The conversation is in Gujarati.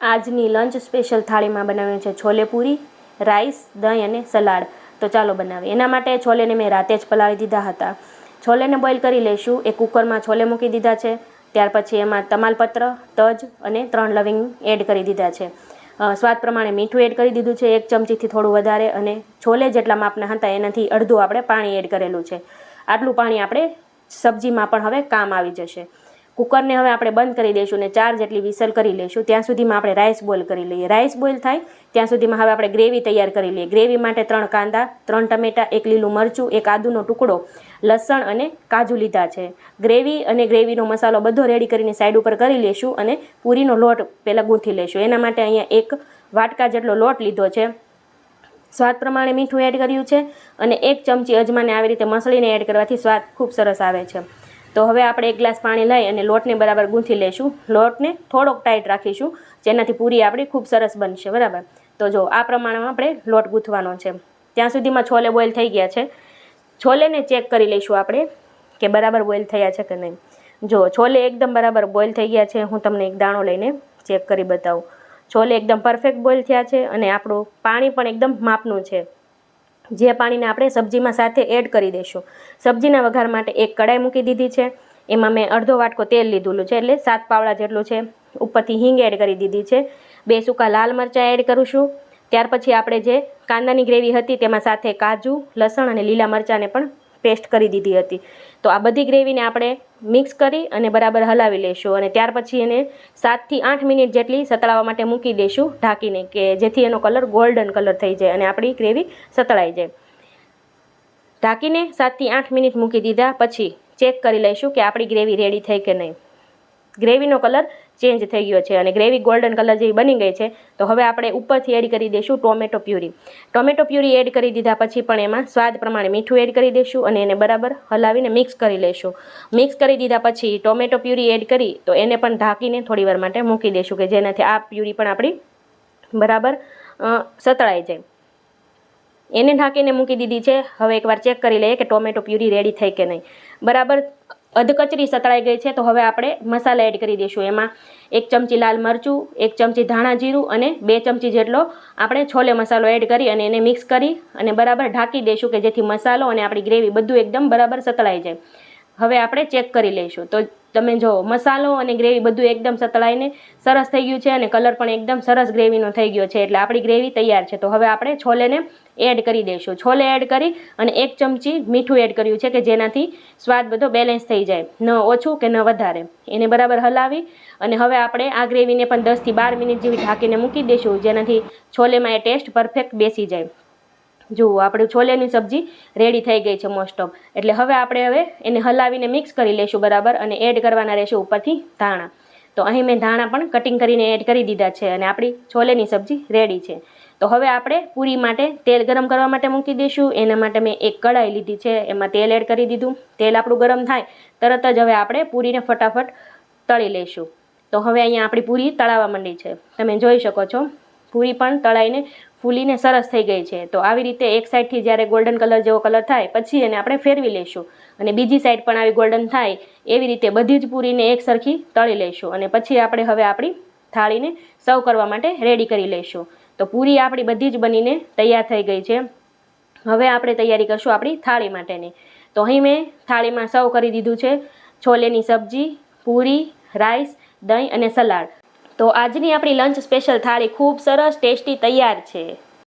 આજની લંચ સ્પેશિયલ થાળીમાં બનાવ્યું છે છોલે પૂરી, રાઈસ, દહીં અને સલાડ. તો ચાલો બનાવીએ. એના માટે છોલેને મેં રાતે જ પલાળી દીધા હતા. છોલેને બોઇલ કરી લઈશું. એક કુકરમાં છોલે મૂકી દીધા છે. ત્યાર પછી એમાં તમાલપત્ર, તજ અને 3 લવિંગ એડ કરી દીધા છે. સ્વાદ પ્રમાણે મીઠું એડ કરી દીધું છે 1 ચમચીથી થોડું વધારે, અને છોલે જેટલા માપના હતા એનાથી અડધું આપણે પાણી એડ કરેલું છે. આટલું પાણી આપણે સબ્જીમાં પણ હવે કામ આવી જશે. કુકરને હવે આપણે બંધ કરી દઈશું અને 4 જેટલી વિસલ કરી લઈશું. ત્યાં સુધીમાં આપણે રાઈસ બોઇલ કરી લઈએ. રાઈસ બોઇલ થાય ત્યાં સુધીમાં હવે આપણે ગ્રેવી તૈયાર કરી લઈએ. ગ્રેવી માટે 3 કાંદા, 3 ટમેટા, 1 લીલું મરચું, 1 આદુનો ટુકડો, લસણ અને કાજુ લીધા છે. ગ્રેવી અને ગ્રેવીનો મસાલો બધો રેડી કરીને સાઈડ ઉપર કરી લઈશું અને પૂરીનો લોટ પહેલાં ગૂંથી લઈશું. એના માટે અહીંયા 1 વાટકા જેટલો લોટ લીધો છે. સ્વાદ પ્રમાણે મીઠું એડ કર્યું છે અને 1 ચમચી અજમાને આવી રીતે મસળીને એડ કરવાથી સ્વાદ ખૂબ સરસ આવે છે. તો હવે આપણે 1 ગ્લાસ પાણી લઈ અને લોટને બરાબર ગૂંથી લઈશું. લોટને થોડોક ટાઈટ રાખીશું જેનાથી પૂરી આપણી ખૂબ સરસ બનશે. બરાબર, તો જો આ પ્રમાણમાં આપણે લોટ ગૂંથવાનો છે. ત્યાં સુધીમાં છોલે બોઇલ થઈ ગયા છે. છોલેને ચેક કરી લઈશું આપણે કે બરાબર બોઇલ થયા છે કે નહીં. જો છોલે એકદમ બરાબર બોઇલ થઈ ગયા છે. હું તમને એક દાણો લઈને ચેક કરી બતાવું. છોલે એકદમ પરફેક્ટ બોઇલ થયા છે અને આપણું પાણી પણ એકદમ માપનું છે. જે પાણીને આપણે સબ્જીમાં સાથે એડ કરી દઈશું. સબ્જીના વઘાર માટે 1 કડાઈ મૂકી દીધી છે. એમાં મેં અડધો વાટકો તેલ લીધેલું છે, એટલે 7 પાવડા જેટલું છે. ઉપરથી હિંગ એડ કરી દીધી છે. 2 સૂકા લાલ મરચાં એડ કરીશું. ત્યાર પછી આપણે જે કાંદાની ગ્રેવી હતી તેમાં સાથે કાજુ, લસણ અને લીલા મરચાંને પણ પેસ્ટ કરી દીધી હતી. તો આ બધી ગ્રેવીને આપણે મિક્સ કરી અને બરાબર હલાવી લઈશું અને ત્યાર પછી એને 7 થી 8 મિનિટ જેટલી સતળાવા માટે મૂકી દઈશું ઢાંકીને, કે જેથી એનો કલર ગોલ્ડન કલર થઈ જાય અને આપણી ગ્રેવી સતળાઈ જાય. ઢાંકીને 7 થી 8 મિનિટ મૂકી દીધા પછી ચેક કરી લઈશું કે આપણી ગ્રેવી રેડી થઈ કે નહીં. ગ્રેવીનો કલર ચેન્જ થઈ ગયો છે અને ગ્રેવી ગોલ્ડન કલર જેવી બની ગઈ છે. તો હવે આપણે ઉપરથી એડ કરી દઈશું tomato puree. Tomato puree add કરી દીધા પછી પણ એમાં સ્વાદ પ્રમાણે મીઠું એડ કરી દઈશું અને એને બરાબર હલાવીને મિક્સ કરી લઈશું. મિક્સ કરી દીધા પછી ટોમેટો પ્યુરી એડ કરી તો એને પણ ઢાંકીને થોડીવાર માટે મૂકી દઈશું કે જેનાથી આ પ્યુરી પણ આપણી બરાબર સતળાઈ જાય. એને ઢાંકીને મૂકી દીધી છે. હવે એકવાર ચેક કરી લઈએ કે ટોમેટો પ્યુરી રેડી થઈ કે નહીં. બરાબર અધકચરી સતળાઈ ગઈ છે. તો હવે આપણે મસાલા એડ કરી દઈશું. એમાં 1 ચમચી લાલ મરચું, 1 ચમચી ધાણા જીરું અને 2 ચમચી જેટલો આપણે છોલે મસાલો એડ કરી અને એને મિક્સ કરી અને બરાબર ઢાંકી દઈશું કે જેથી મસાલો અને આપણી ગ્રેવી બધું એકદમ બરાબર સતળાઈ જાય. હવે આપણે ચેક કરી લઈશું. તો તમે જો મસાલો અને ગ્રેવી બધું એકદમ સતળાઈને સરસ થઈ ગયું છે અને કલર પણ એકદમ સરસ ગ્રેવીનો થઈ ગયો છે. એટલે આપણી ગ્રેવી તૈયાર છે. તો હવે આપણે છોલેને એડ કરી દઈશું. છોલે એડ કરી અને 1 ચમચી મીઠું એડ કર્યું છે કે જેનાથી સ્વાદ બધો બેલેન્સ થઈ જાય, ન ઓછું કે ન વધારે. એને બરાબર હલાવી અને હવે આપણે આ ગ્રેવીને પણ 10 થી 12 મિનિટ જેવી ઢાંકીને મૂકી દઈશું જેનાથી છોલેમાં એ ટેસ્ટ પરફેક્ટ બેસી જાય. જુઓ આપણે છોલેની સબ્જી રેડી થઈ ગઈ છે મોસ્ટ ઓફ. એટલે હવે આપણે એને હલાવીને મિક્સ કરી લઈશું બરાબર અને એડ કરવાના રહેશે ઉપરથી ધાણા. તો અહીં મેં ધાણા પણ કટિંગ કરીને એડ કરી દીધા છે અને આપણી છોલેની સબ્જી રેડી છે. તો હવે આપણે પૂરી માટે તેલ ગરમ કરવા માટે મૂકી દઈશું. એના માટે મેં 1 કડાઈ લીધી છે. એમાં તેલ એડ કરી દીધું. તેલ આપણું ગરમ થાય તરત જ હવે આપણે પૂરીને ફટાફટ તળી લઈશું. તો હવે અહીંયા આપણી પૂરી તળાવા માંડી છે. તમે જોઈ શકો છો પૂરી પણ તળાઈને ફૂલીને સરસ થઈ ગઈ છે. તો આવી રીતે એક સાઈડથી જ્યારે ગોલ્ડન કલર જેવો કલર થાય પછી એને આપણે ફેરવી લઈશું અને બીજી સાઈડ પણ આવી ગોલ્ડન થાય એવી રીતે બધી જ પૂરીને એક સરખી તળી લઈશું અને પછી આપણે હવે આપણી થાળીને સર્વ કરવા માટે રેડી કરી લઈશું. તો પૂરી આપણી બધી જ બનીને તૈયાર થઈ ગઈ છે. હવે આપણે તૈયારી કરશું આપણી થાળી માટેની. તો અહીં મેં થાળીમાં સર્વ કરી દીધું છે છોલેની સબ્જી, પૂરી, રાઈસ, દહીં અને સલાડ. તો આજની આપણી લંચ સ્પેશિયલ થાળી ખૂબ સરસ ટેસ્ટી તૈયાર છે.